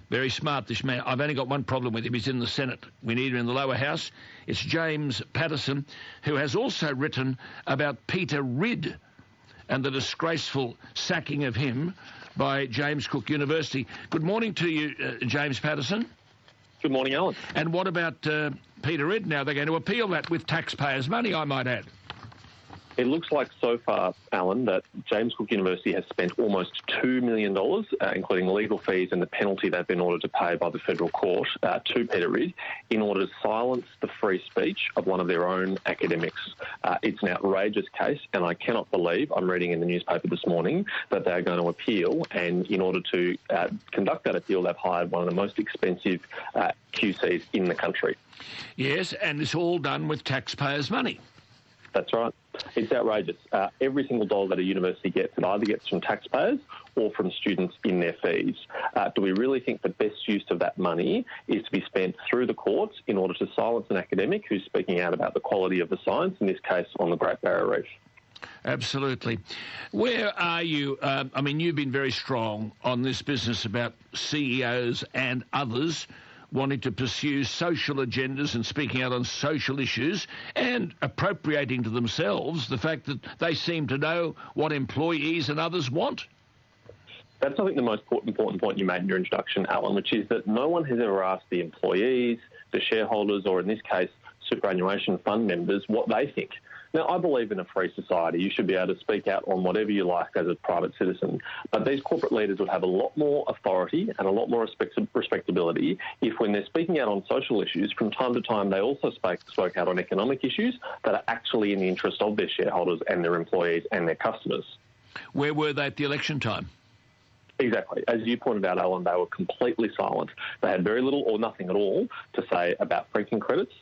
Very smart, this man. I've only got one problem with him. He's in the Senate. We need him in the lower house. It's James Paterson, who has also written about Peter Ridd and the disgraceful sacking of him by James Cook University. Good morning to you, James Paterson. Good morning, Alan. And what about Peter Ridd now? They're going to appeal that with taxpayers' money, I might add. It looks like so far, Alan, that James Cook University has spent almost $2 million, including legal fees and the penalty they've been ordered to pay by the federal court to Peter Ridd, in order to silence the free speech of one of their own academics. It's an outrageous case, and I cannot believe, I'm reading in the newspaper this morning, that they're going to appeal, and in order to conduct that appeal, they've hired one of the most expensive QCs in the country. Yes, and it's all done with taxpayers' money. That's right. It's outrageous. Every single dollar that a university gets, it either gets from taxpayers or from students in their fees. Do we really think the best use of that money is to be spent through the courts in order to silence an academic who's speaking out about the quality of the science, in this case on the Great Barrier Reef? Absolutely. Where are you? I mean, you've been very strong on this business about CEOs and others wanting to pursue social agendas and speaking out on social issues and appropriating to themselves the fact that they seem to know what employees and others want. That's, I think, the most important point you made in your introduction, Alan, which is that no one has ever asked the employees, the shareholders, or in this case, superannuation fund members, what they think. Now, I believe in a free society. You should be able to speak out on whatever you like as a private citizen. But these corporate leaders would have a lot more authority and a lot more respectability if, when they're speaking out on social issues, from time to time they also spoke out on economic issues that are actually in the interest of their shareholders and their employees and their customers. Where were they at the election time? Exactly. As you pointed out, Alan, they were completely silent. They had very little or nothing at all to say about franking credits.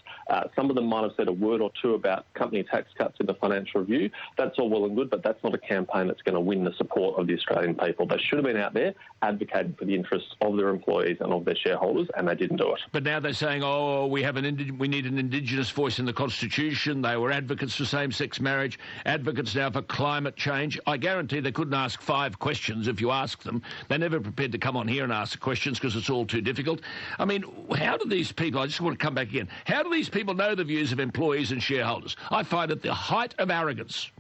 Some of them might have said a word or two about company tax cuts in the Financial Review. That's all well and good, but that's not a campaign that's going to win the support of the Australian people. They should have been out there advocating for the interests of their employees and of their shareholders, and they didn't do it. But now they're saying, we need an Indigenous voice in the Constitution. They were advocates for same-sex marriage, advocates now for climate change. I guarantee they couldn't ask 5 questions if you ask them. They're never prepared to come on here and ask questions because it's all too difficult. I mean, how do these people, I just want to come back again, how do these people know the views of employees and shareholders? I find it the height of arrogance.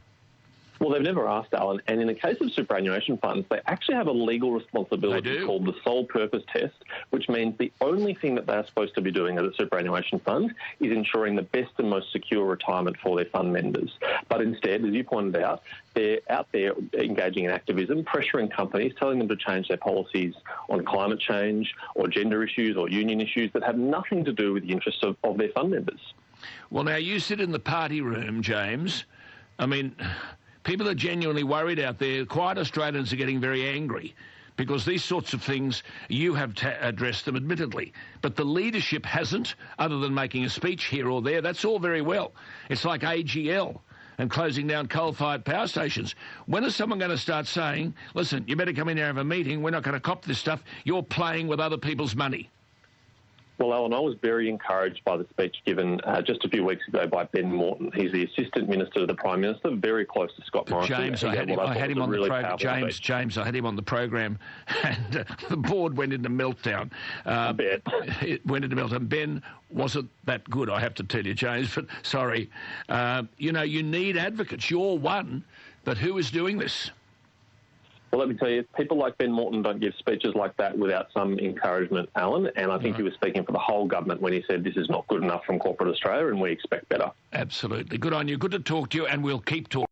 Well, they've never asked, Alan, and in the case of superannuation funds, they actually have a legal responsibility called the sole purpose test, which means the only thing that they're supposed to be doing as a superannuation fund is ensuring the best and most secure retirement for their fund members. But instead, as you pointed out, they're out there engaging in activism, pressuring companies, telling them to change their policies on climate change or gender issues or union issues that have nothing to do with the interests of their fund members. Well, now, you sit in the party room, James. I mean, people are genuinely worried out there. Quiet Australians are getting very angry because these sorts of things, you have addressed them, admittedly. But the leadership hasn't, other than making a speech here or there. That's all very well. It's like AGL and closing down coal-fired power stations. When is someone going to start saying, listen, you better come in here and have a meeting, we're not going to cop this stuff, you're playing with other people's money? Well, Alan, I was very encouraged by the speech given just a few weeks ago by Ben Morton. He's the Assistant Minister to the Prime Minister, very close to Scott Morrison. James, I had him on the program. James, I had him on the program, and the board went into meltdown. It went into meltdown. Ben wasn't that good, I have to tell you, James, but sorry. You need advocates. You're one, but who is doing this? Well, let me tell you, people like Ben Morton don't give speeches like that without some encouragement, Alan, and I think he was speaking for the whole government when he said this is not good enough from corporate Australia and we expect better. Absolutely. Good on you. Good to talk to you, and we'll keep talking.